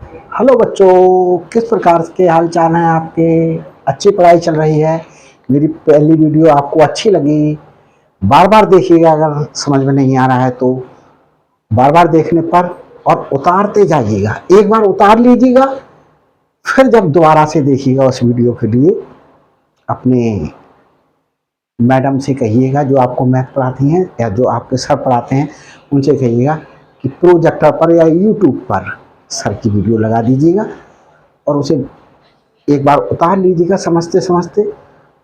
Hello बच्चों, किस प्रकार के हाल चाल हैं आपके। अच्छी पढ़ाई चल रही है। मेरी पहली वीडियो आपको अच्छी लगी, बार बार देखिएगा। अगर समझ में नहीं आ रहा है तो बार बार देखने पर और उतारते जाइएगा। एक बार उतार लीजिएगा, फिर जब दोबारा से देखिएगा उस वीडियो के लिए अपने मैडम से कहिएगा जो आपको मैथ पढ़ाती हैं या जो आपके सर पढ़ाते हैं, उनसे कहिएगा कि प्रोजेक्टर पर या यूट्यूब पर सर की वीडियो लगा दीजिएगा और उसे एक बार उतार लीजिएगा समझते समझते।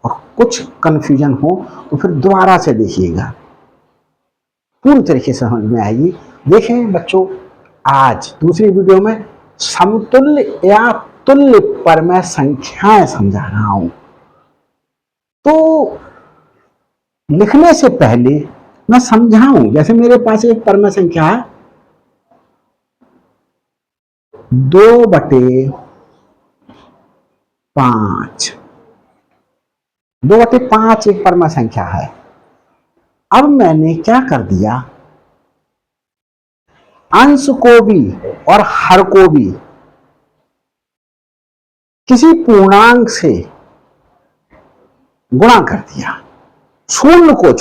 और कुछ कन्फ्यूजन हो तो फिर दोबारा से देखिएगा, पूरी तरीके से समझ में आएगी। देखें बच्चों, आज दूसरी वीडियो में समतुल्य या तुल्य पर मैं संख्याएं समझा रहा हूं। तो लिखने से पहले मैं समझाऊं, जैसे मेरे पास एक परम संख्या है 2/5। 2/5 एक परम संख्या है। अब मैंने क्या कर दिया, अंश को भी और हर को भी किसी पूर्णांक से गुणा कर दिया। शून्य को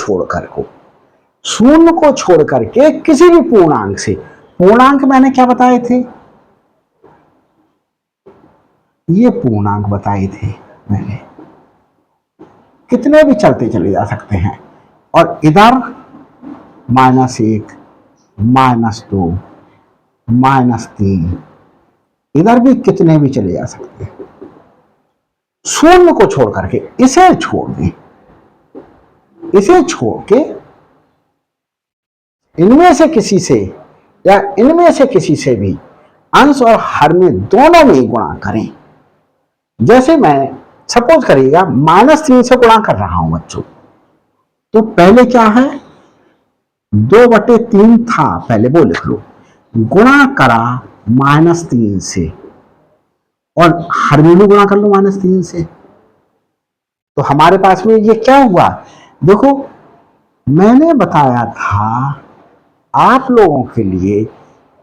छोड़ करके किसी भी पूर्णांक से। पूर्णांक मैंने क्या बताए थे, ये पूर्णांक बताए थे मैंने, कितने भी चलते चले जा सकते हैं। और इधर -1, -2, -3, इधर भी कितने भी चले जा सकते हैं। शून्य को छोड़ करके इसे छोड़ दें, इसे छोड़ के इनमें से किसी से या इनमें से किसी से भी अंश और हर में दोनों में गुणा करें। जैसे मैं सपोज करिएगा -3 से गुणा कर रहा हूं बच्चों, तो पहले क्या है, 2/3 था, पहले वो लिख लो, गुणा करा -3 से और हर में भी गुणा कर लो -3 से। तो हमारे पास में ये क्या हुआ, देखो मैंने बताया था आप लोगों के लिए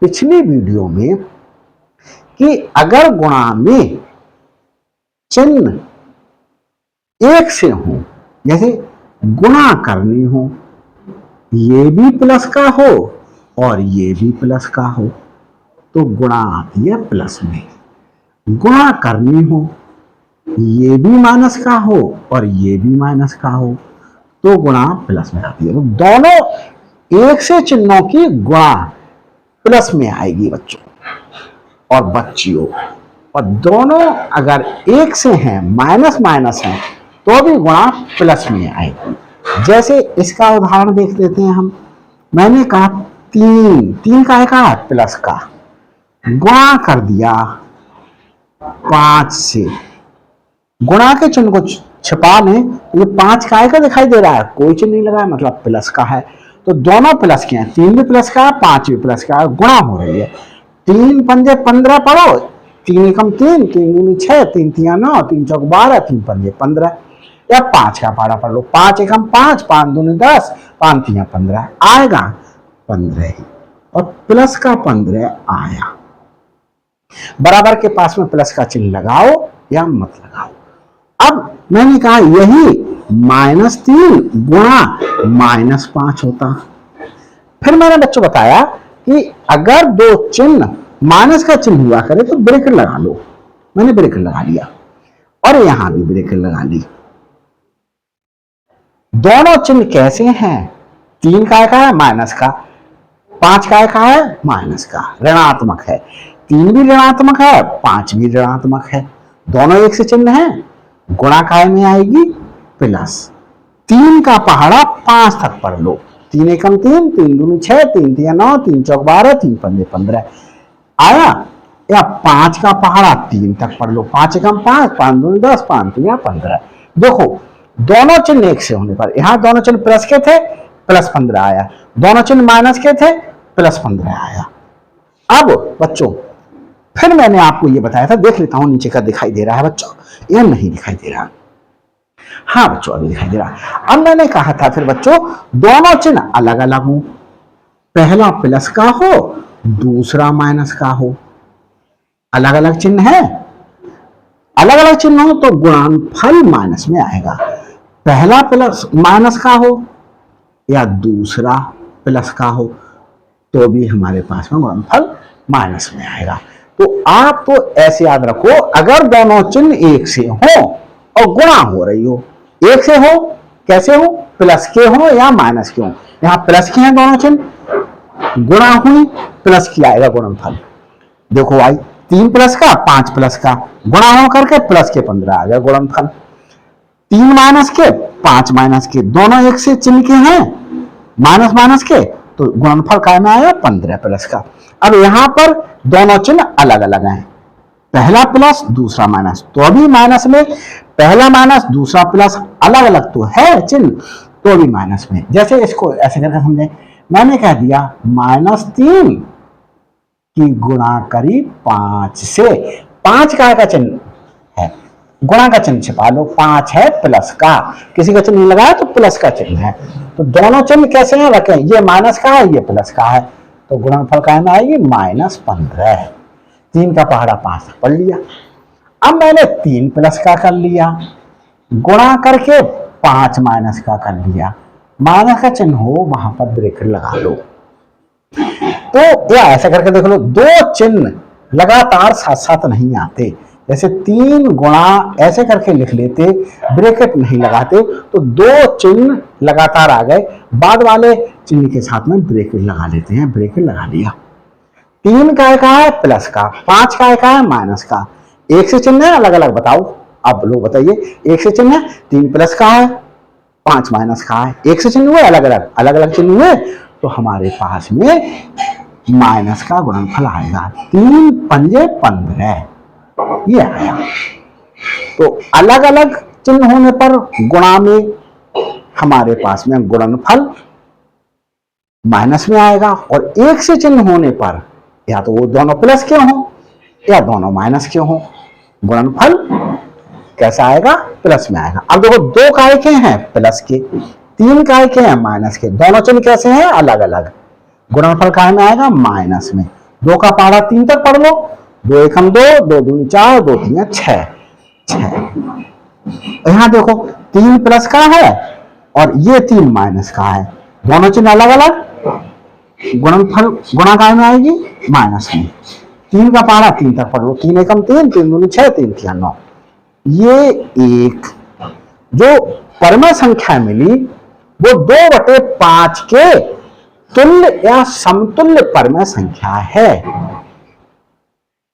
पिछली वीडियो में कि अगर गुणा में चिन्ह एक से हो, जैसे गुणा करनी हो, ये भी प्लस का हो और ये भी प्लस का हो, तो गुणा आती है प्लस में। गुणा करनी हो, ये भी माइनस का हो और ये भी माइनस का हो, तो गुणा प्लस में आती है। तो दोनों एक से चिन्हों की गुणा प्लस में आएगी बच्चों और बच्चियों। और दोनों अगर एक से हैं, माइनस माइनस हैं, तो भी गुणा प्लस में आएगी। जैसे इसका उदाहरण देख लेते हैं हम। मैंने कहा 3 का प्लस का, गुणा कर दिया 5 से। गुणा के चिन्ह को छिपा लें, ये 5 का दिखाई दे रहा है, कोई चिन्ह नहीं लगा, मतलब प्लस का है। तो दोनों प्लस के हैं, 3 भी प्लस का है, 5 भी प्लस का है, गुणा हो रही है। 3 पंजे 15 पढ़ो, 3 एकम 3, 3 दूनी 6, 3 तिया 9, 3 चौक 12, 3 पंजे 15। या 5 का पारा पढ़ लो, 5 एकम 5, 5 दूनी 10, 5 तिया 15, आएगा 15 ही। और प्लस का 15 आया। बराबर के पास में प्लस का चिन्ह लगाओ या मत लगाओ। अब मैंने कहा यही -3 गुणा -5 होता। फिर मैंने बच्चों बताया कि अगर दो चिन्ह माइनस का चिन्ह हुआ करे तो ब्रेकेट लगा लो। मैंने ब्रेकेट लगा लिया और यहां भी ब्रेकेट लगा ली। दोनों चिन्ह कैसे हैं, 3 का है माइनस का, 5 का है माइनस का, ऋणात्मक है। 3 भी ऋणात्मक है, 5 भी ऋणात्मक है, दोनों एक से चिन्ह हैं, गुणा काय में आएगी प्लस। 3 का पहाड़ा 5 तक पढ़ लो, 3 एकम 3, 3 दूनी 6, 3 तिया 9, 3 चौक 12, 3 पंजे 15 आया। या 5 का पहाड़ा 3 तक पढ़ लो, 5 एकम 5, 5 दूनी 10, 5 तिया 15। देखो दोनों चिन्ह एक से होने पर, यहां दोनों चिन्ह प्लस के थे, +15 आया, दोनों चिन्ह माइनस के थे, +15 आया। अब बच्चों फिर मैंने आपको ये बताया था, देख लेता हूं नीचे का दिखाई दे रहा है बच्चों, यह नहीं दिखाई दे रहा। हाँ बच्चों अभी दिखाई दे रहा। अब मैंने कहा था फिर बच्चों दोनों चिन्ह अलग अलग हो, पहला प्लस का हो दूसरा माइनस का हो। अलग अलग चिन्ह है, अलग अलग चिन्ह हो तो गुणनफल माइनस में आएगा। पहला प्लस माइनस का हो या दूसरा प्लस का हो तो भी हमारे पास में गुणनफल माइनस में आएगा। तो आप तो ऐसे याद रखो, अगर दोनों चिन्ह एक से हो और गुणा हो रही हो, एक से हो कैसे हो, प्लस के हो या माइनस के हो। यहां प्लस के हैं दोनों चिन्ह, गुणा हुई प्लस की आएगा गुणनफल। देखो भाई 3 प्लस का 5 प्लस का गुणा हो करके प्लस के 15 आ गया गुणनफल। 3 माइनस के 5 माइनस के दोनों एक से चिन्ह के हैं, माइनस माइनस के, तो गुणनफल काय में आया 15 प्लस का। अब यहां पर दोनों चिन्ह अलग अलग हैं, पहला प्लस दूसरा माइनस, तो अभी माइनस में पहला माइनस दूसरा प्लस अलग अलग तो है चिन्ह, तो भी माइनस में। जैसे इसको ऐसे करके समझे, मैंने कह दिया -3 की गुणा करी 5 से, 5 का चिन्ह है, गुणा का चिन्ह छिपा लो, 5 है प्लस का, किसी का चिन्ह लगाया तो प्लस का चिन्ह है, तो दोनों चिन्ह कैसे हैं रखें, ये माइनस का है ये प्लस का है, तो गुणनफल काय में आएगी -15। 3 का पहाड़ा 5 तक पढ़ लिया। अब मैंने 3 प्लस का कर लिया, गुणा करके 5 माइनस का कर लिया, माइनस का चिन्ह हो वहां पर ब्रैकेट लगा लो। तो या ऐसा करके देख लो, दो चिन्ह लगातार साथ साथ नहीं आते, जैसे 3 गुणा ऐसे करके लिख लेते, ब्रैकेट नहीं लगाते, तो दो चिन्ह लगातार आ गए, बाद वाले चिन्ह के साथ में ब्रैकेट लगा लेते हैं, ब्रैकेट लगा लिया। 3 का है प्लस का, 5 का है माइनस का, एक से चिन्ह है अलग अलग, बताओ आप लोग बताइए, एक से चिन्ह है 3 प्लस का है 5 माइनस का है, एक से चिन्ह हुए अलग अलग चिन्ह हुए, तो हमारे पास में माइनस का गुणनफल आएगा 3 पंजे 15, ये आया। तो अलग अलग चिन्ह होने पर गुणा में हमारे पास में गुणनफल माइनस में आएगा, और एक से चिन्ह होने पर या तो वो दोनों प्लस के हों या दोनों माइनस के हों, गुणनफल कैसा आएगा, प्लस में आएगा। अब देखो 2 काय के हैं प्लस के, 3 काय के हैं माइनस के, दोनों चिन्ह कैसे हैं अलग अलग, गुणनफल काय में आएगा माइनस में। 2 का पहाड़ा 3 तक पढ़ लो, 2 एकम 2, 2 दूनी 4, 2 तीन 6। यहां देखो 3 प्लस का है और ये 3 माइनस का है, दोनों चिन्ह अलग अलग, गुणनफल गुणा काय में आएगी माइनस में। 3 का पहाड़ा 3 तक पढ़ लो, 3 एकम 3, 3 दूनी 6, 3 तीन 9। ये एक जो परम संख्या मिली वो 2/5 के तुल्य या समतुल्य परम संख्या है।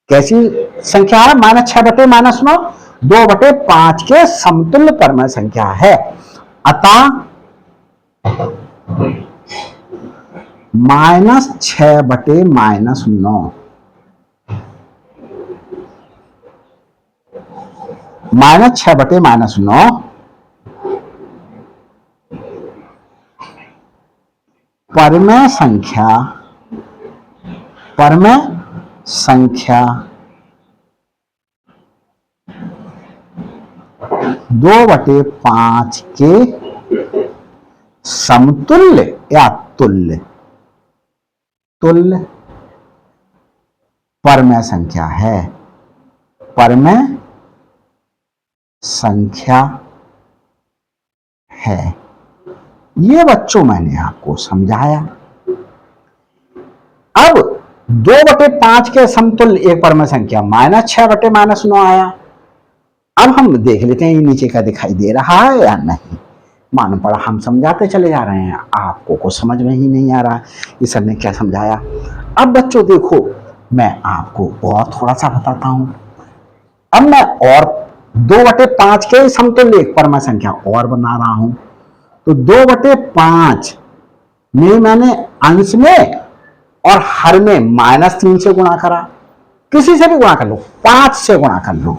कैसी संख्या है, -6/-9, 2/5 के समतुल्य परम संख्या है। अतः -6/-9, -6/-9 परमेय संख्या 2/5 के समतुल्य या तुल्य परमेय संख्या है, परमेय संख्या है। ये बच्चों मैंने आपको समझाया। अब 2/5 के समतुल्य एक परम संख्या -6/-9 आया। अब हम देख लेते हैं ये नीचे का दिखाई दे रहा है या नहीं। मान पड़ा हम समझाते चले जा रहे हैं, आपको कुछ समझ में ही नहीं आ रहा ये सर ने क्या समझाया। अब बच्चों देखो मैं आपको और थोड़ा सा बताता हूं। अब मैं और 2/5 के समतुल्य एक परम संख्या और बना रहा हूं। तो 2/5 में मैंने अंश में और हर में -3 से गुणा करा, किसी से भी गुणा कर लो, 5 से गुणा कर लो।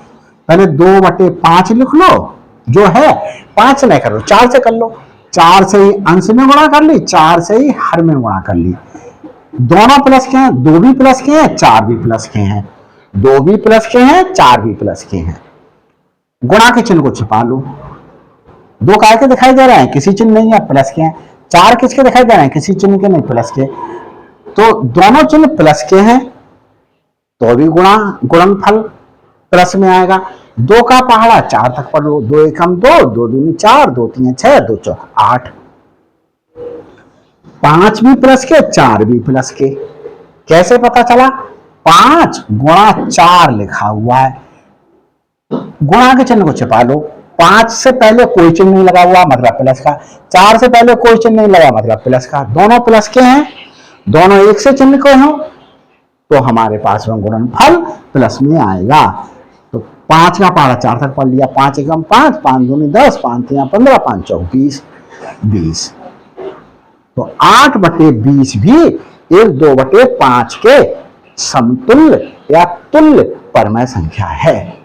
पहले 2/5 लिख लो, जो है 5 से नहीं कर लो 4 से कर लो, 4 से ही अंश में गुणा कर ली, 4 से ही हर में गुणा कर ली। दोनों प्लस के हैं, 2 भी प्लस के हैं 4 भी प्लस के हैं, 2 भी प्लस के हैं 4 भी प्लस के हैं। गुणा के चिन्ह को छिपा लो। 2 काय के दिखाई दे रहे हैं, किसी चिन्ह नहीं है, प्लस के हैं। 4 किसके दिखाई दे रहे हैं, किसी चिन्ह के नहीं, प्लस के। तो दोनों चिन्ह प्लस के हैं, तो भी गुणनफल प्लस में आएगा। 2 का पहाड़ा 4 तक पढ़ लो, 2 एकम 2, 2 दूनी 4, 2 तीन 6, 2 चौक 8। 5 भी प्लस के 4 भी प्लस के। कैसे पता चला? 5 गुणा 4 लिखा हुआ है, गुणा के चिन्ह को छिपा लो। 5 से पहले कोई चिन्ह नहीं लगा हुआ मतलब प्लस का, 4 से पहले कोई चिन्ह नहीं लगा मतलब प्लस का, दोनों प्लस के हैं, दोनों एक से चिन्ह के हो, तो हमारे पास में गुणनफल प्लस में आएगा। तो 5 का पहाड़ा 4 तक पढ़ लिया, 5 एकम 5, 5 दूनी 10, 5 तीन 15, 5 चौक 20, 20। तो 8/20 भी 1/2/5 के समतुल्य या तुल्य परमय संख्या है।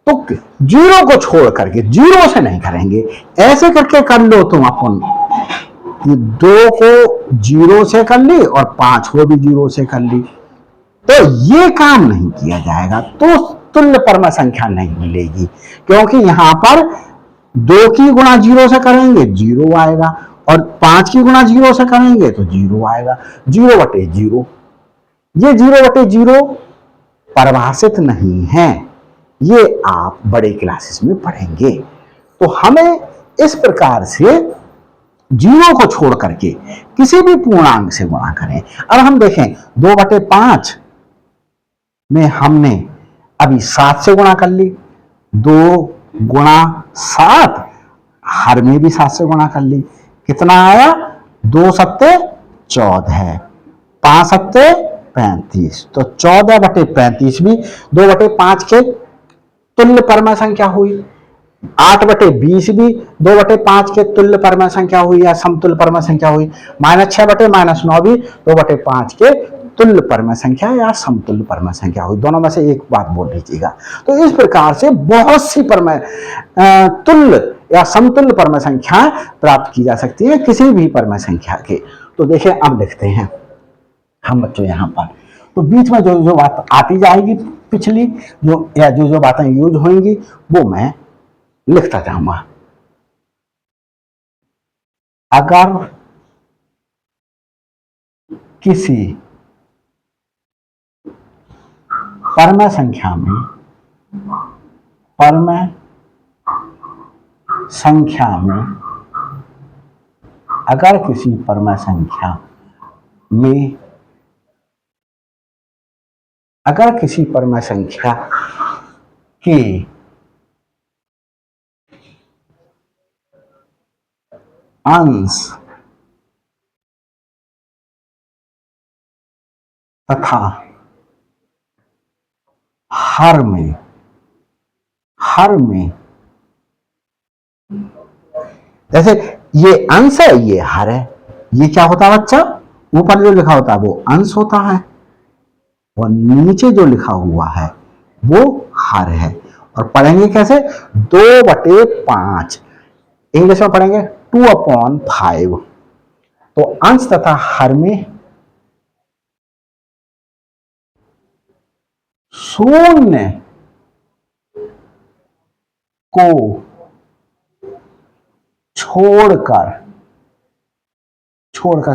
तो जीरो को छोड़ करके, जीरो से नहीं करेंगे, ऐसे करके कर लो तुम अपन, 2 को जीरो से कर ली और 5 को भी जीरो से कर ली, तो ये काम नहीं किया जाएगा, तो तुल्य परमय संख्या नहीं मिलेगी, क्योंकि यहां पर 2 की गुणा जीरो से करेंगे 0 आएगा, और 5 की गुणा जीरो से करेंगे तो 0 आएगा। 0/0, ये 0/0 परिभाषित नहीं है, ये आप बड़े क्लासेस में पढ़ेंगे। तो हमें इस प्रकार से जीरो को छोड़ करके किसी भी पूर्णांक से गुणा करें। अब हम देखें 2/5 में हमने अभी 7 से गुणा कर ली, 2 गुणा 7, हर में भी 7 से गुणा कर ली, कितना आया? 2 सत्ते 14, 5 सत्ते 35, तो 14/35 भी 2/5 के तुल्य परमय संख्या हुई। 8/20 भी 2/5 के तुल्य परमय संख्या हुई या समतुल्य परमय संख्या हुई। -6/-9 भी 2/5 के तुल्य परमय संख्या या समतुल्य परमय संख्या हुई। दोनों में से एक बात बोल लीजिएगा। तो इस प्रकार से बहुत सी परमय तुल्य या समतुल्य परमय संख्या प्राप्त की जा सकती है किसी भी परमय संख्या के। तो देखिए अब लिखते हैं हम बच्चों यहां पर, तो बीच में जो जो बात आती जाएगी पिछली जो या जो बातें यूज होंगी वो मैं लिखता जाऊंगा। अगर किसी परमय संख्या में अगर किसी परमय संख्या में अगर किसी परमय संख्या के अंश तथा हर में जैसे ये अंश है ये हर है, ये क्या होता है बच्चा? ऊपर जो लिखा होता है वो अंश होता है और नीचे जो लिखा हुआ है वो हर है। और पढ़ेंगे कैसे? 2/5 इंग्लिश में पढ़ेंगे 2/5। तो अंश तथा हर में शून्य को छोड़कर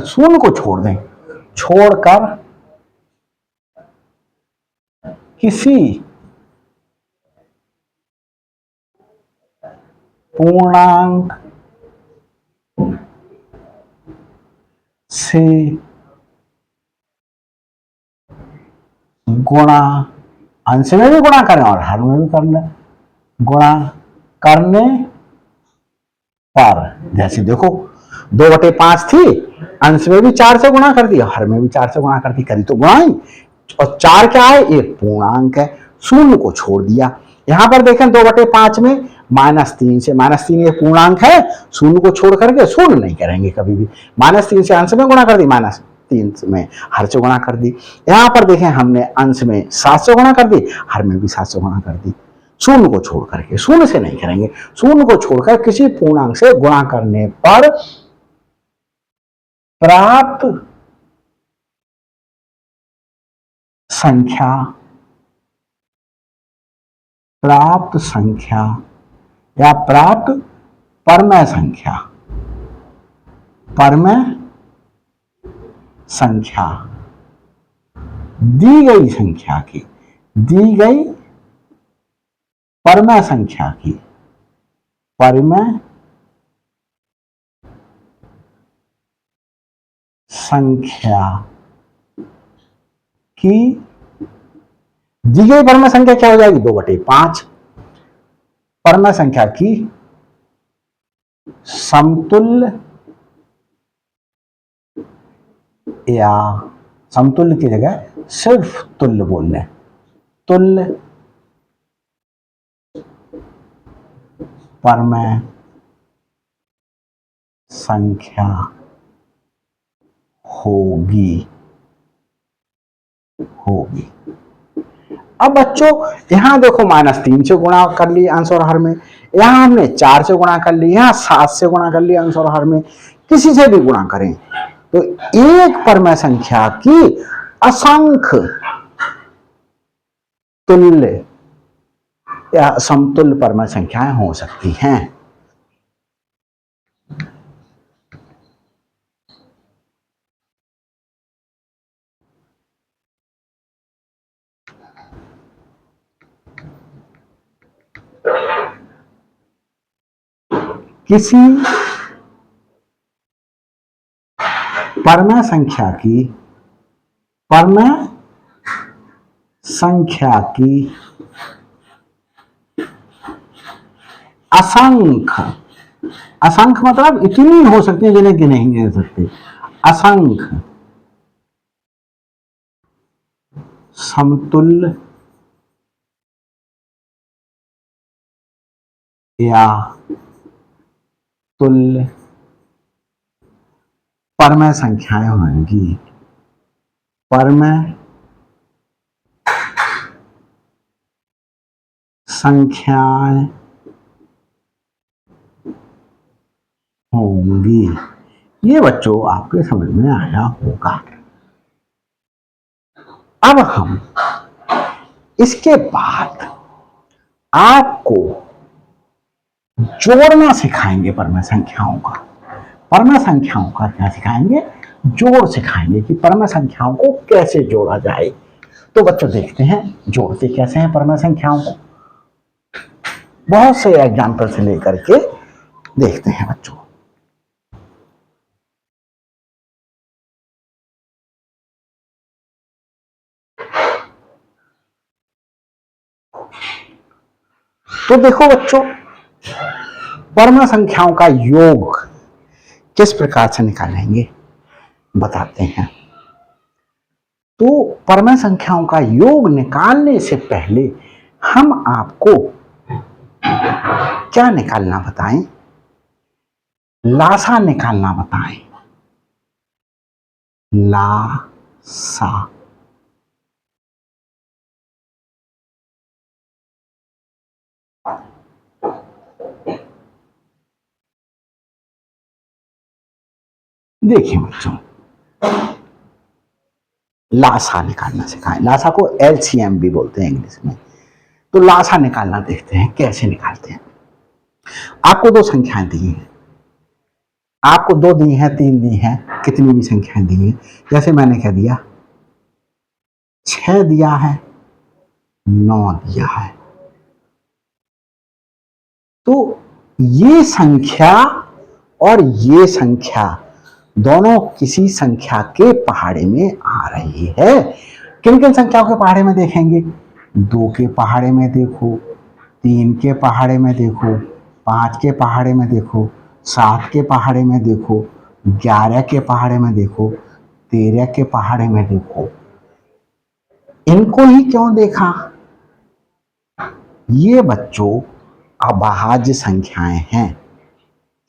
शून्य को छोड़ दें, छोड़कर किसी पूर्णांक से गुणा, अंश में भी गुणा करें और हर में भी करना गुणा करने पर, जैसे देखो 2/5 थी, अंश में भी 4 से गुणा कर दिया, हर में भी 4 से गुणा कर दी, करी तो गुणा ही, और 4 क्या है? एक पूर्णांक है, शून्य को छोड़ दिया। यहां पर देखें 2/5 में -3 से, -3 एक पूर्णांक है, शून्य को छोड़ करके शून्य नहीं करेंगे कभी भी। -3 से अंश में गुणा कर दी, -3 में हर से गुणा कर दी। यहां पर देखें हमने अंश में 7 से गुणा कर दी, हर में भी 7 से गुणा कर दी, शून्य को छोड़ करके, शून्य से नहीं करेंगे, शून्य को छोड़कर किसी पूर्णांक से गुणा करने पर प्राप्त संख्या या प्राप्त परमय संख्या दी गई संख्या की दी गई परमेय संख्या की, परमेय संख्या की, दी गई परमेय संख्या क्या हो जाएगी, 2/5, परमेय संख्या की समतुल्य या समतुल्य की जगह सिर्फ तुल्य बोल लें, तुल्य परमेय संख्या होगी। अब बच्चों यहां देखो -3 से गुणा कर लिया अंश और हर में, यहां हमने 4 से गुणा कर लिया, यहां 7 से गुणा कर लिया अंश और हर में, किसी से भी गुणा करें तो एक परमेय संख्या की असंख्य तुल्य या समतुल्य परमेय संख्याएं हो सकती हैं। किसी परमेय संख्या की, परमेय संख्या की असंख्य, असंख्य मतलब इतनी हो सकती है जिन्हें गिने ही नहीं जा सकते, असंख्य समतुल्य या तुल्य परमेय संख्याएं होंगी, परमेय संख्याएं होंगी। ये बच्चों आपके समझ में आया होगा। अब हम इसके बाद आपको जोड़ना सिखाएंगे परमेय संख्याओं का। परमेय संख्याओं का क्या सिखाएंगे, जोड़ सिखाएंगे कि परमेय संख्याओं को कैसे जोड़ा जाए। तो बच्चों देखते हैं जोड़ते कैसे हैं परमेय संख्याओं को, बहुत से एग्जाम्पल से लेकर के देखते हैं बच्चों। तो देखो बच्चों परमेय संख्याओं का योग किस प्रकार से निकालेंगे बताते हैं। तो परमेय संख्याओं का योग निकालने से पहले हम आपको क्या निकालना बताएं, लासा निकालना बताएं। लासा देखिए बच्चों लासा निकालना सिखाएं, लासा को LCM भी बोलते हैं इंग्लिश में। तो लासा निकालना देखते हैं कैसे निकालते हैं। आपको दो संख्याएं दी हैं, आपको 2 दी हैं, 3 दी हैं, कितनी भी संख्याएं दी हैं। जैसे मैंने कह दिया 6 दिया है, 9 दिया है। तो ये संख्या और ये संख्या दोनों किसी संख्या के पहाड़े में आ रही है। किन किन संख्याओं के पहाड़े में देखेंगे, 2 के पहाड़े में देखो, 3 के पहाड़े में देखो, 5 के पहाड़े में देखो, 7 के पहाड़े में देखो, 11 के पहाड़े में देखो, 13 के पहाड़े में देखो। इनको ही क्यों देखा, ये बच्चों अभाज्य संख्याएं हैं।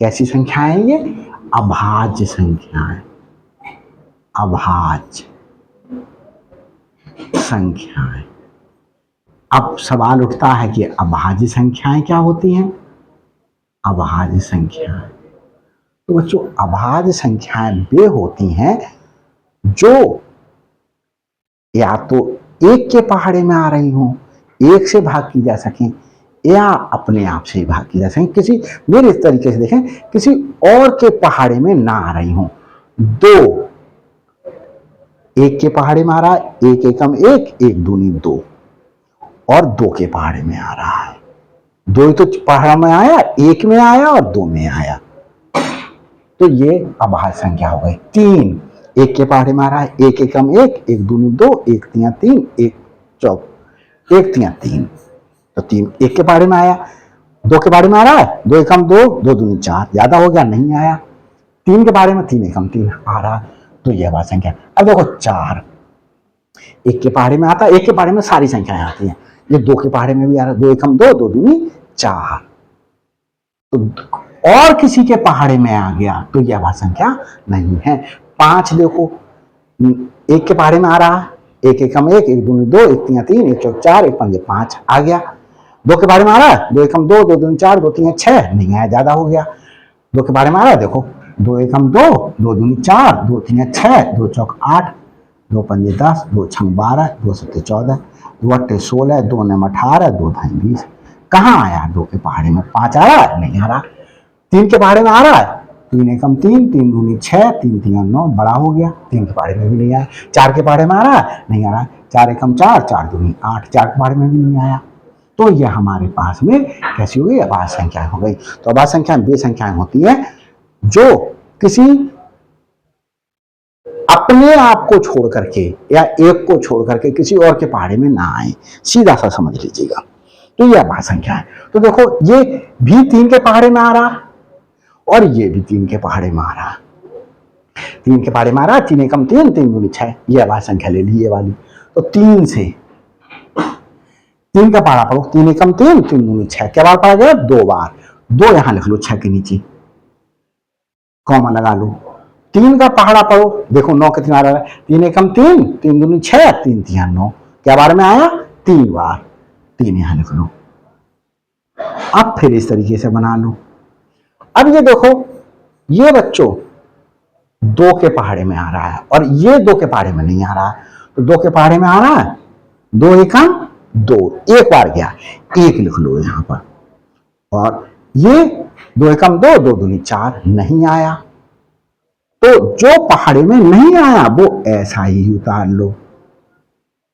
कैसी संख्याएं ये, अभाज्य संख्याएं, अभाज्य संख्याएं। अब सवाल उठता है कि अभाज्य संख्याएं क्या होती हैं, अभाज्य संख्याएं। तो बच्चों अभाज्य संख्याएं वे होती हैं जो या तो 1 के पहाड़े में आ रही हों, 1 से भाग की जा सकें, या अपने आप से भाग की जा सकें, किसी मेरे इस तरीके से देखें किसी और के पहाड़े में ना आ रही हों। 2 1 के पहाड़े में आ रहा है, 1 एकम 1, 1 दूनी 2, और 2 के पहाड़े में आ रहा है। 2 तो पहाड़ा में आया, 1 में आया और 2 में आया, तो ये अभाज्य संख्या हो गई। 3 1 के पहाड़े में आ रहा है, 1 एकम 1, 1 दूनी 2, 1 तिया 3, 1 तिया 3, तो 3 1 के पहाड़े में आया। 2 के पहाड़े में आ रहा है, 2 एकम 2, 2 दूनी 4, ज्यादा हो गया, नहीं आया। 3 के पहाड़े में 3 एकम 3 आ रहा, तो यह अभाज्य संख्या। अब देखो 4 1 के पहाड़े में आता है, 1 के पहाड़े में सारी संख्याएं आती हैं, ये 2 के पहाड़े में भी आ रहा है, 2 एकम 2, 2 दूनी 4, तो और किसी के पहाड़े में आ गया तो यह अभाज्य संख्या नहीं है। 5 देखो 1 के पहाड़े में आ रहा है, 1 एकम 1, 1 दूनी 2, 1 तिया 3, 1 चौक 4, 1 पंजे 5 आ गया। 2 के पहाड़े में आ रहा है, 2 एकम 2, 2 दूनी 4, 2 तिया 6, नहीं आया, ज्यादा हो गया। 2 के पहाड़े में आ रहा है, देखो 2 एकम 2, 2 दूनी 4, 2 तिया 6, 2 चौक 8, 2 पंजे 10, 2 छंग 12, 2 सत्ते 14, 2 अट्ठे 16, 2 नम 18, 2 धाई 20। कहाँ आया 2 के पहाड़े में? 5 आ रहा है, नहीं आ रहा। 3 के पहाड़े में आ रहा है, 3 एकम 3, 3 दूनी 6, 3 तिया 9, बड़ा हो गया, 3 के पहाड़े में भी नहीं आया। 4 के पहाड़े में आ रहा है, नहीं आ रहा है, 4 एकम 4, 4 दूनी 8, 4 के पहाड़े में भी नहीं आया। तो यह हमारे पास में कैसी हो गई? अभाज्य संख्या हो गई। तो अभाज्य संख्या वे संख्याएं होती है जो किसी अपने आप को छोड़ करके या एक को छोड़ करके किसी और के पहाड़े में ना आए, सीधा सा समझ लीजिएगा। तो यह अभाज्य संख्या है। तो देखो ये भी 3 के पहाड़े में आ रहा और ये भी 3 के पहाड़े में आ रहा। 3 के पहाड़े में आ रहा, 3 एकम 3, 3 दूनी 6, ये अभाज्य संख्या ले ली ये वाली। तो 3 से 3 का पहाड़ा पढ़ो, 3 एकम 3, 3 दूनी 6, क्या बार पढ़ा गया? 2 बार। 2 यहां लिख लो 6 के नीचे, कॉमा लगा लो। 3 का पहाड़ा पढ़ो, देखो 9 कितना आ रहा है? 3 एकम 3, 3 दूनी 6, 3 तिया 9, क्या बार में आया? 3 बार। 3 यहां लिख लो। अब फिर इस तरीके से बना लो। अब ये देखो, ये बच्चों 2 के पहाड़े में आ रहा है और ये 2 के पहाड़े में नहीं आ रहा है। तो 2 के पहाड़े में आ रहा है, 2 एकम 2, एक बार गया, 1 लिख लो यहां पर। और ये 2 एकम 2, 2 दूनी 4, नहीं आया। तो जो पहाड़े में नहीं आया वो ऐसा ही उतार लो।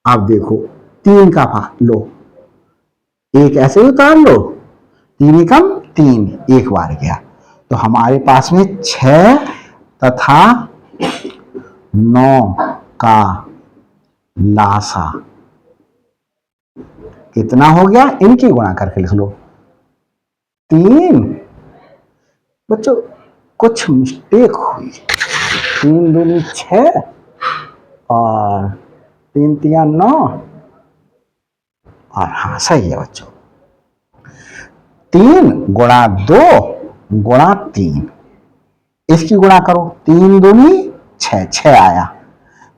अब देखो 3 का पहाड़ लो, 1 ऐसे ही उतार लो, 3 एकम 3, एक बार गया। तो हमारे पास में 6 तथा 9 का लासा कितना हो गया? इनकी गुणा करके लिख लो 3। बच्चों कुछ मिस्टेक हुई, 3 दूनी 6 और 3 तिया 9, और हाँ सही है बच्चों, 3 गुणा 2 गुणा 3, इसकी गुणा करो, 3 दूनी 6, 6 आया,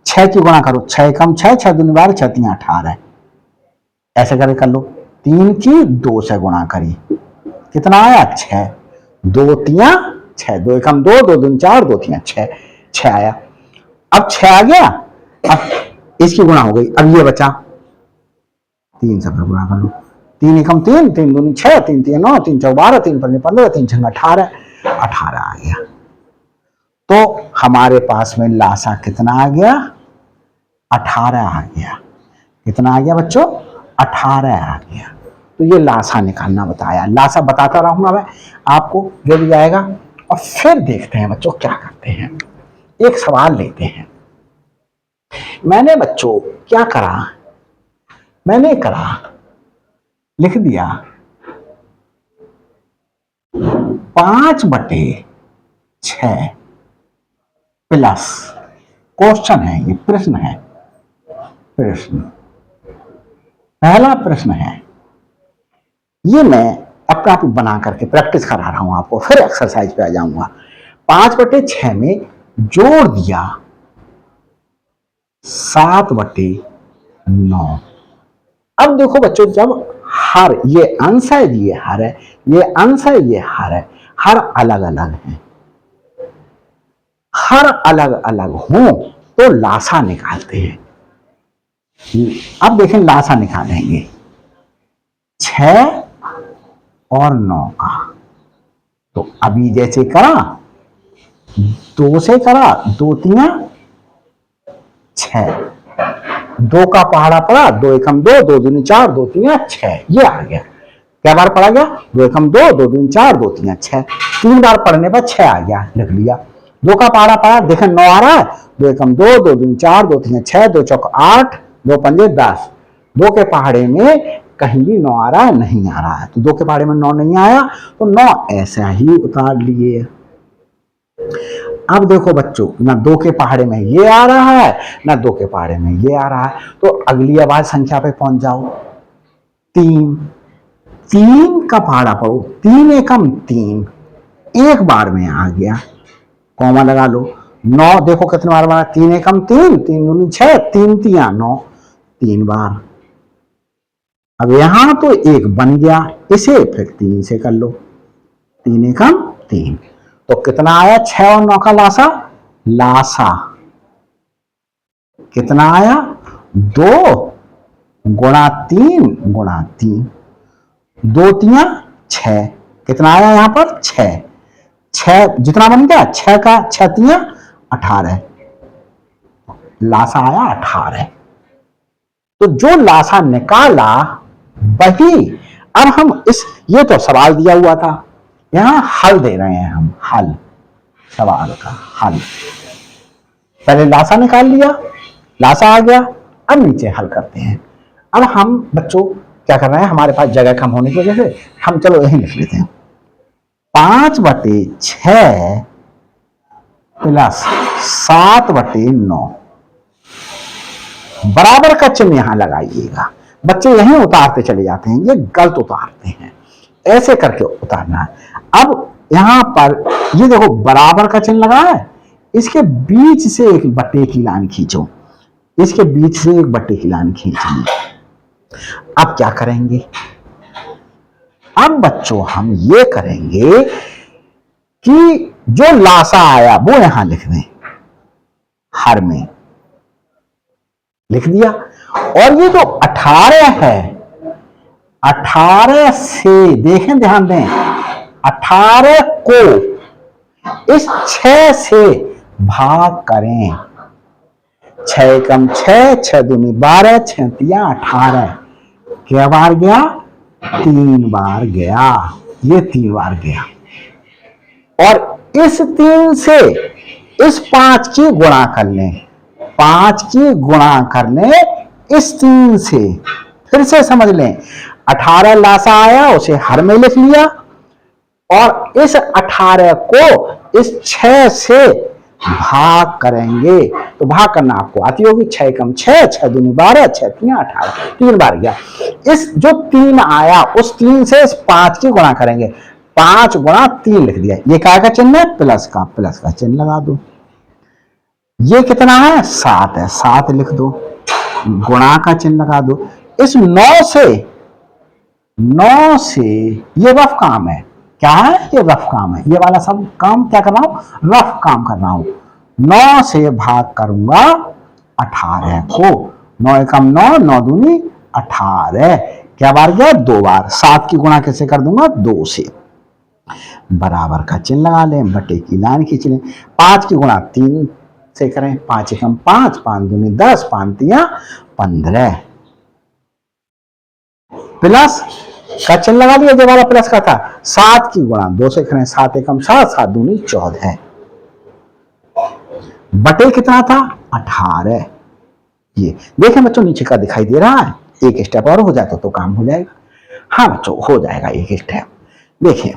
6 की गुणा करो, 6 एकम 6, 6 दूनी 12, 6 तिया 18, ऐसे करके कर लो। 3 की 2 से गुणा करी, कितना आया? 6, 2 तिया 6, 2 एकम 2, 2 दूनी 4, 2 तिया 6, 6 आया। अब 6 आ गया, अब इसकी गुणा हो गई, अब ये बचा 3 से फिर गुणा कर लो, 3 एकम 3, 3 दूनी 6, 3 तिया 9, 3 चौक 12, 3 पंजे 15, 3 छंग 18, 18 आ गया। तो हमारे पास में लासा कितना आ गया? 18 आ गया। कितना आ गया बच्चों? 18 आ गया। तो ये लासा निकालना बताया, लासा बताता रहूंगा मैं आपको, जो भी जाएगा। और फिर देखते हैं बच्चों क्या करते हैं। एक सवाल लेते हैं। मैंने बच्चों क्या करा? मैंने करा लिख दिया 5/6 प्लस, क्वेश्चन है ये, प्रश्न है, प्रश्न, पहला प्रश्न है ये, मैं अपना आप बना करके प्रैक्टिस करा रहा हूं आपको, फिर एक्सरसाइज पे आ जाऊंगा। 5/6 में जोड़ दिया 7/9। अब देखो बच्चों, जब हर, ये अंश है, ये हर है, ये अंश है, ये हर है, हर अलग अलग है, हर अलग अलग हो तो लासा निकालते हैं। अब देखें लासा निकालेंगे 6 और 9 का। तो अभी जैसे करा 2 से करा, 2 तिया 6, 2 का पहाड़ा पड़ा, 2 एकम 2, 2 दूनी 4, 2 तीन 6, ये आ गया। क्या बार पढ़ा गया? 2 एकम 2, 2 दूनी 4, 2 तीन 6, 3 बार पढ़ने पर 6 आ गया, लिख लिया। 2 का पहाड़ा पड़ा, देखें 9 आ रहा है, 2 एकम 2, 2 दूनी 4, 2 तीन 6, 2 चौक 8, 2 पंजे 10। 2 के पहाड़े में कहीं भी 9 आ रहा है? नहीं आ रहा है। तो 2 के पहाड़े में 9 नहीं आया, तो 9 ऐसा ही उतार लिए। अब देखो बच्चों, ना 2 के पहाड़े में ये आ रहा है, ना 2 के पहाड़े में ये आ रहा है, तो अगली आवाज संख्या पे पहुंच जाओ। 3, 3 का पहाड़ा पढ़ो, 3 एकम 3, एक बार में आ गया, कॉमा लगा लो। 9 देखो कितने बार बना, 3 एकम 3, 3 दूनी 6, 3 तिया 9, 3 बार। अब यहां तो 1 बन गया, इसे फिर 3 से कर लो, 3 एकम 3, तो कितना आया? 6 और 9 का लासा, लासा कितना आया? 2 गुणा 3 गुणा 3, 2 तिया 6, कितना आया यहां पर? 6, 6 जितना बन गया, 6 का 6 तिया 18, लासा आया 18। तो जो लासा निकाला वही, अब हम इस, ये तो सवाल दिया हुआ था, यहां हल दे रहे हैं हम, हल, सवाल का हल। पहले लासा निकाल लिया, लासा आ गया, अब नीचे हल करते हैं। अब हम बच्चों क्या कर रहे हैं, हमारे पास जगह कम होने की वजह से हम चलो यही लिख लेते हैं, 5/6 प्लस 7/9, बराबर का चिन्ह यहां लगाइएगा। बच्चे यहीं उतारते चले जाते हैं, ये गलत उतारते हैं, ऐसे करके उतारना है। अब यहां पर ये देखो बराबर का चिन्ह लगा है, इसके बीच से एक बट्टे की लाइन खींचो, इसके बीच से एक बट्टे की लाइन खींच ली। अब क्या करेंगे? अब बच्चों हम ये करेंगे कि जो लासा आया वो यहां लिख दें, हर में लिख दिया। और ये जो 18 है, 18 से देखें, ध्यान दें, 18 को इस 6 से भाग करें, 6 एकम 6, 6 दूनी 12, 6 तिया 18, क्या बार गया? 3 बार गया, ये 3 बार गया। और इस 3 से इस 5 की गुणा कर लें, 5 की गुणा कर लें इस 3 से, फिर से समझ लें, 18 लासा आया, उसे हर में लिख लिया, और इस 18 को इस 6 से भाग करेंगे, तो भाग करना आपको आती होगी, 6 एकम 6, 6 दूनी 12, 6 तिया 18, 3 बार गया। इस जो 3 आया उस 3 से इस 5 की गुणा करेंगे, 5 गुणा 3 लिख दिया, ये क्या का चिन्ह है? प्लस का, प्लस का चिन्ह लगा दो। ये कितना है? 7 है, 7 लिख दो, गुणा का चिन्ह लगा दो। इस 9 से ये रफ काम है, क्या है? ये रफ काम है, ये वाला सब काम क्या कर रहा हूं? रफ काम कर रहा हूं। 9 से भाग करूंगा 18 को, 9 एकम 9, 9 दूनी 18, क्या बार गया? 2 बार। 7 की गुणा कैसे कर दूंगा? 2 से, बराबर का चिन्ह लगा लें, बटे की लाइन खींच लें, 5 की गुणा 3 से करें, 5 एकम 5, 5 दूनी 10, 5 तिया 15, प्लस का चिन्ह लगा दिया, जो वाला प्लस का था। 7 की गुणा 2 से करें, 7 एकम 7, 7 दूनी 14, बटे कितना था? 18। ये देखें बच्चों, नीचे का दिखाई दे रहा है, एक स्टेप और हो जाए तो काम हो जाएगा। हाँ बच्चों, हो जाएगा एक स्टेप। देखिए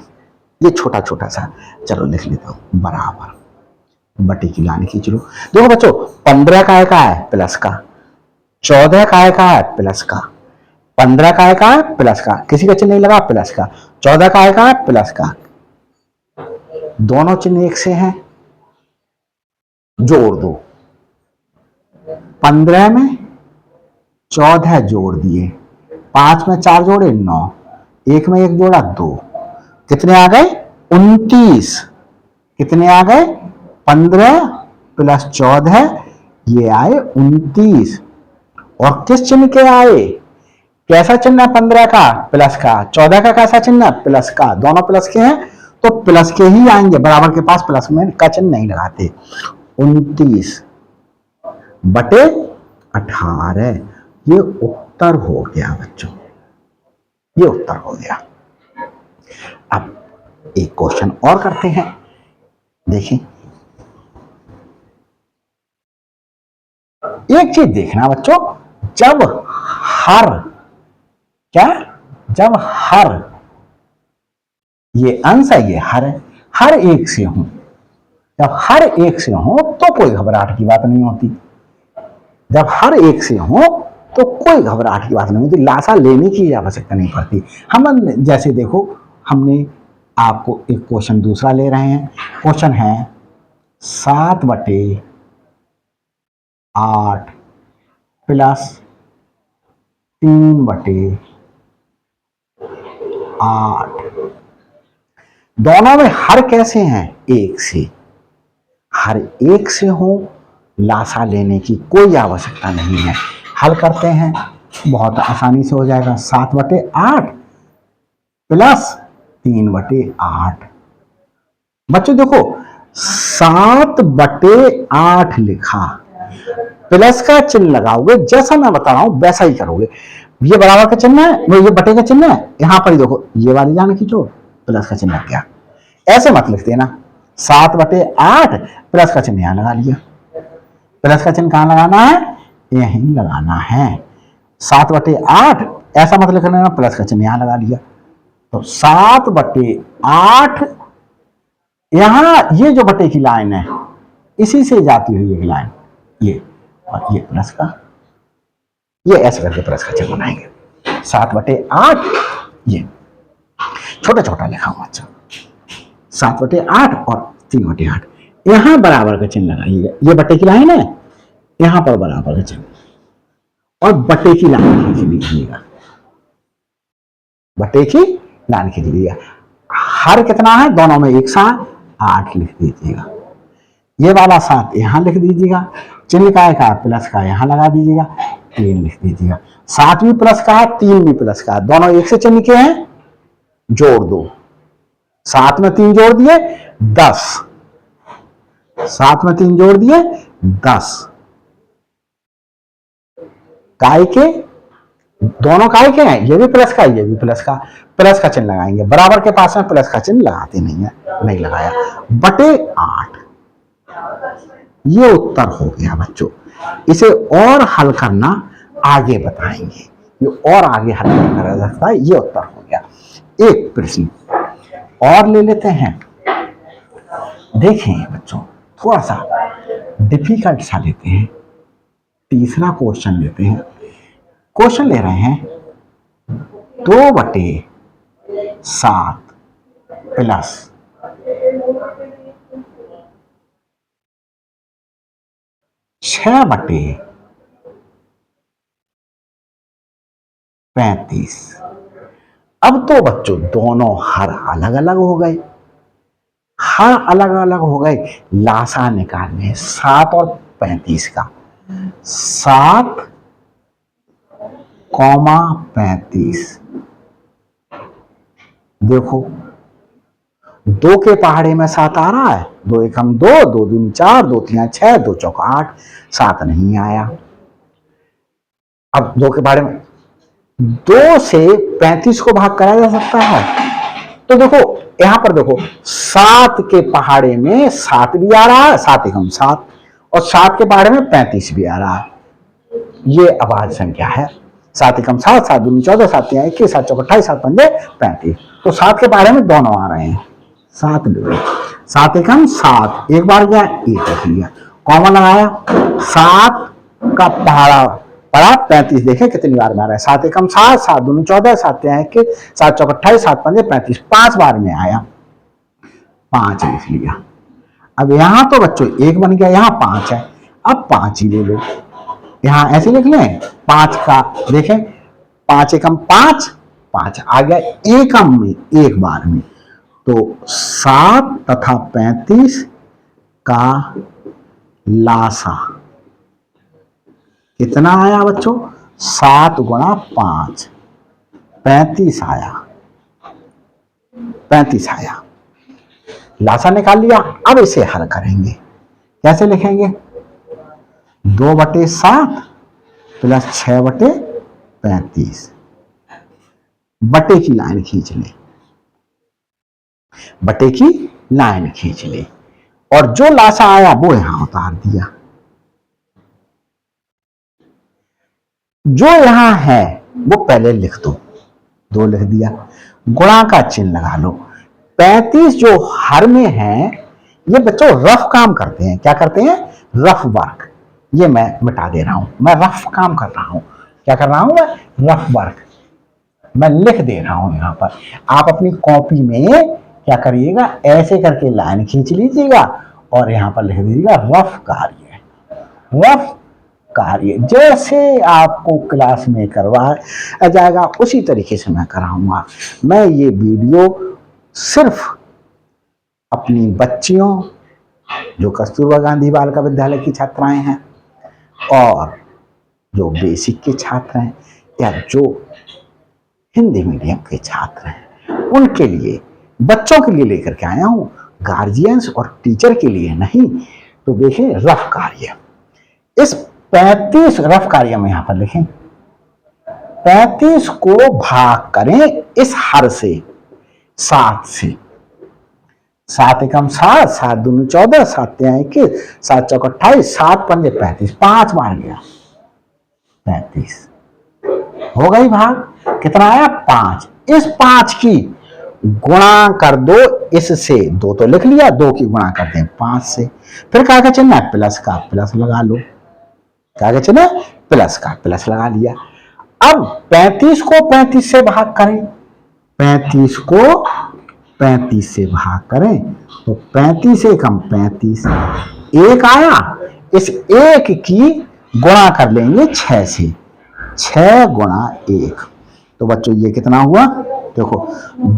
ये छोटा छोटा सा, चलो लिख लेता हूं, बराबर बटे की लाइन खींच लो। देखो बच्चों, 15 का है प्लस का, 14 का है प्लस का, 15 का है प्लस का, किसी का चिन्ह नहीं लगा, प्लस का, 14 का है प्लस का, दोनों चिन्ह एक से हैं, जोड़ दो। 15 में 14 जोड़ दिए, 5 में 4 जोड़े 9, 1 में 1 जोड़ा 2, कितने आ गए? 29। कितने आ गए? 15 प्लस 14, ये आए 29। और किस चिन्ह के आए? कैसा चिन्ह है? 15 का प्लस का, 14 का कैसा चिन्ह है? प्लस का, दोनों प्लस के हैं तो प्लस के ही आएंगे, बराबर के पास प्लस में का चिन्ह नहीं लगाते। 29 बटे 18। ये उत्तर हो गया बच्चों, ये उत्तर हो गया। अब एक क्वेश्चन और करते हैं, देखिए एक चीज देखना बच्चों, जब हर क्या, जब हर ये अंश है, ये हर एक से हूं, जब हर एक से हो तो कोई घबराहट की बात नहीं होती, जब हर एक से हो तो कोई घबराहट की बात नहीं होती, लाशा लेने की आवश्यकता नहीं पड़ती। हम जैसे देखो, हमने आपको एक क्वेश्चन दूसरा ले रहे हैं, क्वेश्चन है 7/8 प्लस 3/8, दोनों में हर कैसे हैं, एक से, हर एक से हो, लाशा लेने की कोई आवश्यकता नहीं है। हल करते हैं, बहुत आसानी से हो जाएगा। 7/8 प्लस 3/8। बच्चों देखो 7/8 लिखा, प्लस का चिन्ह लगाओगे, जैसा मैं बता रहा हूं वैसा ही करोगे। ये बराबर का चिन्ह है, ये बटे का चिन्ह है, यहां पर ही देखो ये वाली लाइन खींचो, प्लस का चिन्ह लग गया। ऐसे मत लिख देना, 7/8 प्लस का चिन्ह यहां लगा लिया, प्लस का चिन्ह कहां लगाना है, यहीं लगाना है। 7/8 ऐसा मत लिख लेना, प्लस का चिन्ह यहां लगा लिया। तो 7/8 यहां ये जो बटे की लाइन है इसी से जाती हुई एक लाइन, ये और ये प्लस का, ये ऐसे करके प्लस का चिन्ह बनाएंगे। 7/8 ये छोटा छोटा लिखा हुआ, अच्छा 7/8 और 3/8, यहां बराबर का चिन्ह लगाइएगा, ये बटे की लाइन है, यहां पर बराबर का चिन्ह और बटे की लाइन खींच लीजिएगा, बटे की लाइन खींच लीजिएगा। हर कितना है, दोनों में एक साथ 8 लिख दीजिएगा, ये वाला 7 यहां लिख दीजिएगा, चिन्ह का है प्लस का यहां लगा दीजिएगा, 3 लिख दीजिएगा। 7 भी प्लस का है, 3 भी प्लस का है, दोनों एक से चिन्ह के हैं, जोड़ दो, 7 में 3 जोड़ दिए 10, 7 में 3 जोड़ दिए 10, काय के, दोनों काय के हैं, ये भी प्लस का ये भी प्लस का, प्लस का चिन्ह लगाएंगे, बराबर के पास में प्लस का चिन्ह लगाते नहीं है, नहीं लगाया, बटे 8। ये उत्तर हो गया बच्चों। इसे और हल करना आगे बताएंगे, ये और आगे हल करा जा सकता है, ये उत्तर हो गया। एक प्रश्न और ले लेते हैं, देखें बच्चों थोड़ा सा डिफिकल्ट सा लेते हैं, तीसरा क्वेश्चन लेते हैं। क्वेश्चन ले रहे हैं 2/7 प्लस 6/35। अब तो बच्चों दोनों हर अलग अलग हो गए, हर अलग अलग हो गए, लाशा निकालने 7 और 35 का, 7,35। देखो 2 के पहाड़े में 7 आ रहा है, 2 एकम 2, 2 दूनी 4, 2 तिया 6, 2 चौका 8, 7 नहीं आया। अब 2 के पहाड़े में 2 से 35 को भाग कराया जा सकता है, तो देखो यहां पर देखो 7 के पहाड़े में 7 भी आ रहा है, 7 एकम 7, और 7 के पहाड़े में 35 भी आ रहा है, ये अभाज्य संख्या है। 7 एकम 7, 7 दूनी 14, 7 तिया 21, 7 चौका 28, 7 पंजे 35, तो 7 के पहाड़े में दोनों आ रहे हैं, 7 ले, 7 एकम 7, एक बार गया, एक रख लिया, कॉमन लगाया, 7 का पहाड़ा पड़ा 35, देखे कितनी बार में आ रहा है, 7 एकम 7, 7 दूनी 14, 7 तिया 21, 7 चौका 28, 7 पंजे 35, 5 बार में आया, 5 लिख लिया। अब यहां तो बच्चों 1 बन गया, यहां 5 है, अब 5 ही ले लो, यहां ऐसे लिख लें, 5 का देखें, 5 एकम 5, 5 आ गया एकम में, एक बार में, तो 7 तथा 35 का लाशा कितना आया बच्चों, 7 गुणा 5, 35 आया, 35 आया, लाशा निकाल लिया। अब इसे हल करेंगे, कैसे लिखेंगे, 2/7 प्लस 6/35 बटे की लाइन खींच ले, बटे की लाइन खींच ले और जो लासा आया वो यहां उतार दिया। जो यहां है वो पहले लिख दो, 2 लिख दिया, गुणा का चिन्ह लगा लो। 35 जो हर में है, ये बच्चों रफ काम करते हैं। क्या करते हैं? Rough work. ये मैं मिटा दे रहा हूं, मैं रफ काम कर रहा हूं। क्या कर रहा हूं मैं? Rough work. मैं लिख दे रहा हूं यहां पर। आप अपनी कॉपी में क्या करिएगा, ऐसे करके लाइन खींच लीजिएगा और यहां पर लिख दीजिएगा रफ कार्य। रफ कार्य जैसे आपको क्लास में करवाया जाएगा उसी तरीके से मैं कराऊंगा। मैं ये वीडियो सिर्फ अपनी बच्चियों जो कस्तूरबा गांधी बालिका विद्यालय की छात्राएं हैं और जो बेसिक के छात्र हैं या जो हिंदी मीडियम के छात्र हैं उनके लिए, बच्चों के लिए लेकर के आया हूं, गार्जियंस और टीचर के लिए नहीं। तो देखिए रफ कार्य, इस 35 रफ कार्य में यहां पर लिखें, 35 को भाग करें इस हर से, 7 से। 7 एकम 7, 7 दूनी 14, 7 तिया 21, 7 चौक 28, 7 पंजे 35, 5 मार गया 35 हो गई भाग। कितना आया? 5। इस 5 की गुणा कर दो इससे, 2 तो लिख लिया, 2 की गुणा करते हैं 5 से। फिर क्या चिन्ह है? प्लस का प्लस लगा लो। क्या चिन्ह है? प्लस का प्लस लगा लिया। अब 35 को 35 से भाग करें, 35 को 35 से भाग करें तो 35 एकम 35, 1 आया। इस 1 की गुणा कर लेंगे 6 से, 6 गुणा 1। तो बच्चों ये कितना हुआ? देखो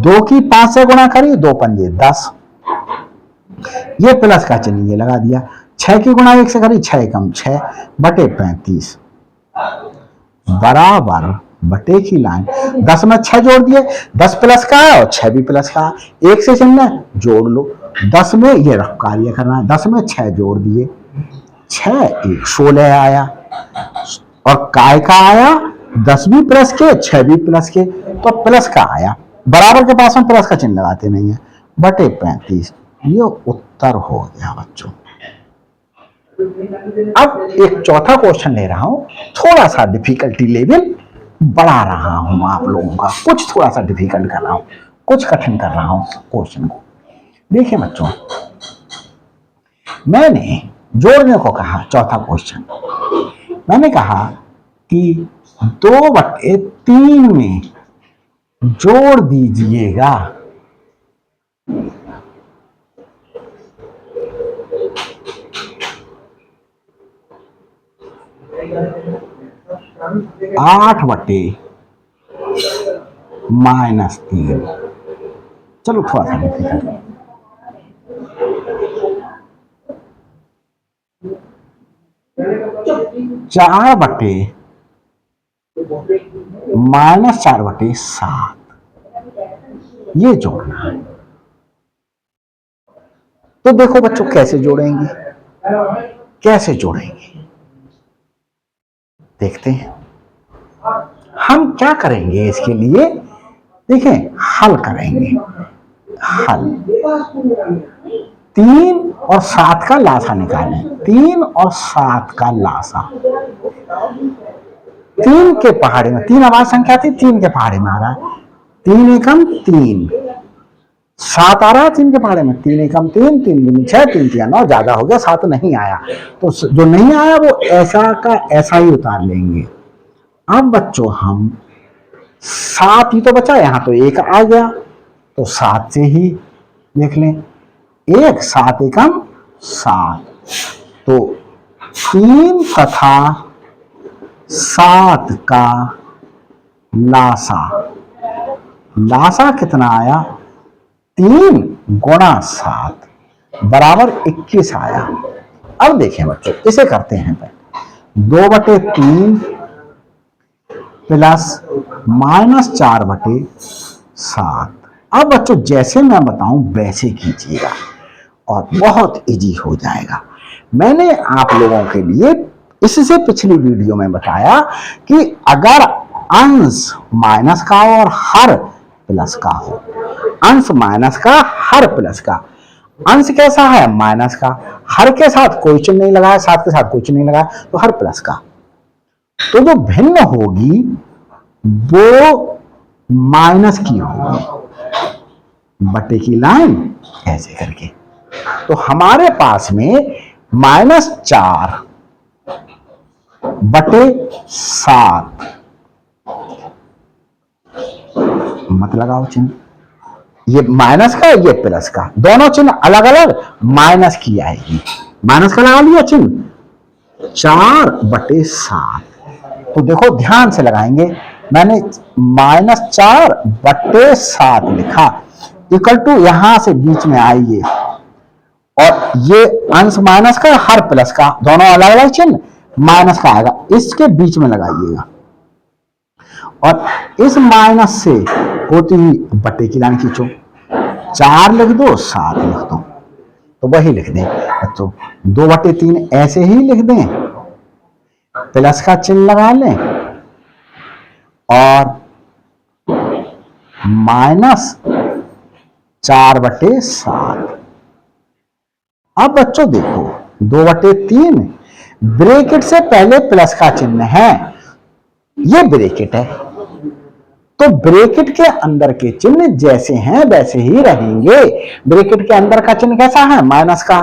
2 की 5 से गुणा करी, 2 पंजे 10, ये प्लस का चिन्ह ये लगा दिया। 6 की गुणा 1 से करी, 6 एकम 6 बटे 35 बराबर बटे की लाइन 10 में 6 जोड़ दिए, 10 प्लस का और 6 भी प्लस का, 1 से चिन्ह जोड़ लो। 10 में ये रफ कार्य करना है, 10 में 6 जोड़ दिए, 6 1 16 आया और काय का आया 10 भी प्लस के 6 भी प्लस के, तो प्लस का आया। बराबर के पास में प्लस का चिन्ह लगाते नहीं है, बटे 35। ये उत्तर हो गया बच्चों। अब एक चौथा क्वेश्चन ले रहा हूं, थोड़ा सा डिफिकल्टी लेवल बढ़ा रहा हूं आप लोगों का, कुछ थोड़ा सा डिफिकल्ट कर रहा हूं, कुछ कठिन कर रहा हूं क्वेश्चन को। देखिए बच्चों, मैंने जोड़ने को कहा, चौथा क्वेश्चन मैंने कहा कि 2/3 में जोड़ दीजिएगा -8/-3। चलो थोड़ा सा डिफिकल्ट, 4/-4/7 ये जोड़ना है। तो देखो बच्चों कैसे जोड़ेंगे, कैसे जोड़ेंगे देखते हैं। हम क्या करेंगे इसके लिए, देखें हल करेंगे। हल 3 और 7 का लासा निकालें, 3 और 7 का लासा। 3 के पहाड़े में 3 आवाज संख्या थी, 3 के पहाड़े में आ रहा है, 3 एकम 3, 7 आ रहा है 3 के पहाड़े में, 3 एकम 3, 3 दूनी 6, 3 तिया 9, ज्यादा हो गया, 7 नहीं आया। तो जो नहीं आया वो ऐसा का ऐसा ही उतार लेंगे। अब बच्चों हम 7 ही तो बचा, यहां तो 1 आ गया, तो 7 से ही देख लें, 1 7 एकम 7, तो 3 तथा 7 का लासा, लासा कितना आया? 3 गुणा 7 बराबर 21 आया। अब देखें बच्चों, इसे करते हैं पहले, 2/3 प्लस -4/7। अब बच्चों जैसे मैं बताऊं वैसे कीजिएगा और बहुत इजी हो जाएगा। मैंने आप लोगों के लिए इससे पिछली वीडियो में बताया कि अगर अंश माइनस का और हर प्लस का हो, अंश माइनस का हर प्लस का, अंश कैसा है माइनस का, हर के साथ कोई चिन्ह नहीं लगाया, सात के साथ कोई चिन्ह नहीं लगाया, तो हर प्लस का, तो जो भिन्न होगी वो माइनस की होगी, बटे की लाइन ऐसे करके। तो हमारे पास में -4 बटे 7, मत लगाओ चिन्ह, ये माइनस का ये प्लस का, दोनों चिन्ह अलग अलग माइनस की आएगी, माइनस का लगा लिया चिन्ह, 4 बटे 7। तो देखो ध्यान से लगाएंगे, मैंने -4 बटे 7 लिखा, इक्वल टू यहां से बीच में आइए, और ये अंश माइनस का हर प्लस का, दोनों अलग अलग चिन्ह, माइनस का आएगा, इसके बीच में लगाइएगा, और इस माइनस से होती हुई बटे की लाइन खींचो, 4 लिख दो 7 लिख दो, तो वही लिख दें। तो 2 बटे 3 ऐसे ही लिख दें, प्लस का चिन्ह लगा लें, और -4 बटे 7। अब बच्चों देखो 2 बटे 3 ब्रैकेट से पहले प्लस का चिन्ह है, ये ब्रैकेट है, तो ब्रैकेट के अंदर के चिन्ह जैसे हैं वैसे ही रहेंगे। ब्रैकेट के अंदर का चिन्ह कैसा है माइनस का,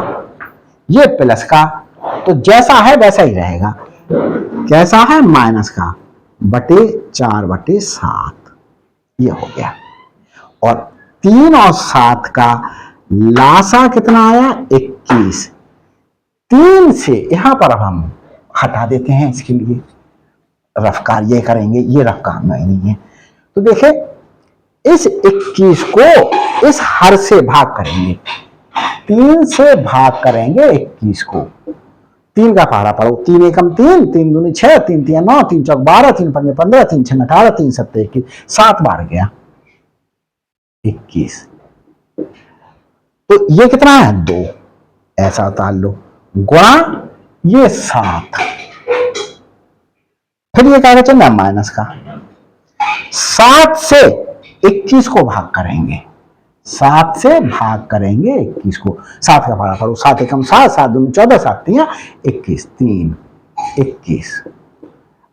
ये प्लस का, तो जैसा है वैसा ही रहेगा, कैसा है माइनस का, बटे 4 बटे 7, ये हो गया। और 3 और 7 का लासा कितना आया 21। 3 से यहां पर अब हम हटा देते हैं, इसके लिए रफकार ये करेंगे, ये रफकार नहीं है। तो देखे इस 21 को इस हर से भाग करेंगे, 3 से भाग करेंगे 21 को, 3 का पहाड़ा पढ़ो, 3 एकम 3, 3 दूनी 6, 3 3 9, 3 चौक 12, 3 पंजे 15, 3 6 18, 3 7 21, 7 बार गया 21। तो ये कितना है 2, ऐसा उतार लो, गुणा ये 7, फिर ये क्या चिन्ह माइनस का, 7 से 21 को भाग करेंगे, 7 से भाग करेंगे 21 को, 7 का पहाड़ा पढ़ो, 7 एकम 7, 7 दूनी 14, 7 3 21, 3 21।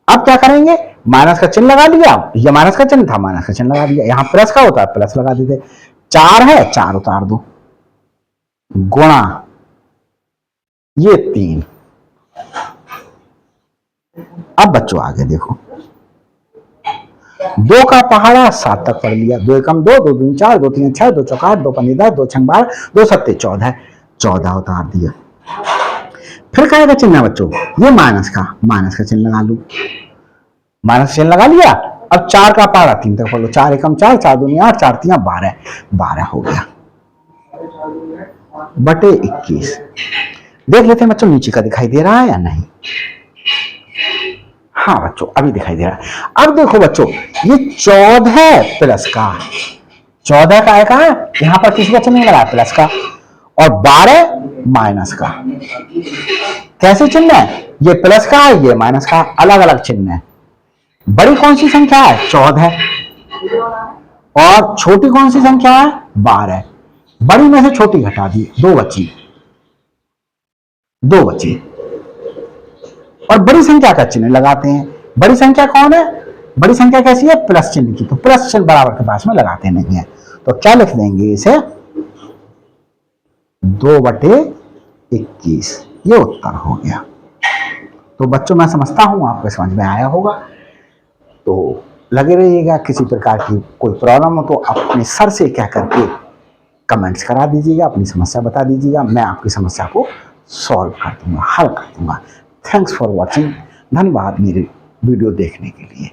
अब क्या करेंगे, माइनस का चिन्ह लगा लिया, ये माइनस का चिन्ह था, माइनस का चिन्ह लगा दिया, यहां प्लस का होता है प्लस लगा देते, 4 है 4 उतार दो, गुणा ये 3। अब बच्चों आगे देखो, 2 का पहाड़ा 7 तक पढ़ लिया, 2 एकम 2, 2 दूनी 4, 2 3 6, 2 चौक 8, 2 पंजे 10, 2 छंग 12, 2 सत्ते 14, 14 उतार दिया। फिर क्या आएगा चिन्ह बच्चों, ये माइनस का चिन्ह लगा लू, माइनस चिन्ह लगा लिया। अब 4 का पहाड़ा 3 तक पढ़ लो, 4 एकम 4, 4 दूनी 8, 4 3 12, 12 हो गया बटे 21। देख लेते हैं बच्चों नीचे का दिखाई दे रहा है या नहीं। हाँ बच्चों अभी दिखाई दे रहा है। अब देखो बच्चों ये 14 प्लस का, 14 का आएगा, यहां पर किसी का चिन्ह नहीं लगा प्लस का, और 12 माइनस का। कैसे चिन्ह है, ये प्लस का है ये माइनस का, अलग अलग चिन्ह है। बड़ी कौन सी संख्या है 14, और छोटी कौन सी संख्या है 12। बड़ी में से छोटी घटा दी, 2 बची, 2 बची, और बड़ी संख्या का चिन्ह लगाते हैं। बड़ी संख्या कौन है, बड़ी संख्या कैसी है प्लस चिन्ह की, तो प्लस चिन्ह बराबर के पास में लगाते नहीं है, तो क्या लिख देंगे इसे 2 बटे 21, ये उत्तर हो गया। तो बच्चों मैं समझता हूं आपको समझ में आया होगा। तो लगे रहिएगा, किसी प्रकार की कोई प्रॉब्लम हो तो अपने सर से कह करके कमेंट्स करा दीजिएगा, अपनी समस्या बता दीजिएगा, मैं आपकी समस्या को सॉल्व कर दूंगा, हल कर दूंगा। थैंक्स फॉर वॉचिंग, धन्यवाद मेरे वीडियो देखने के लिए।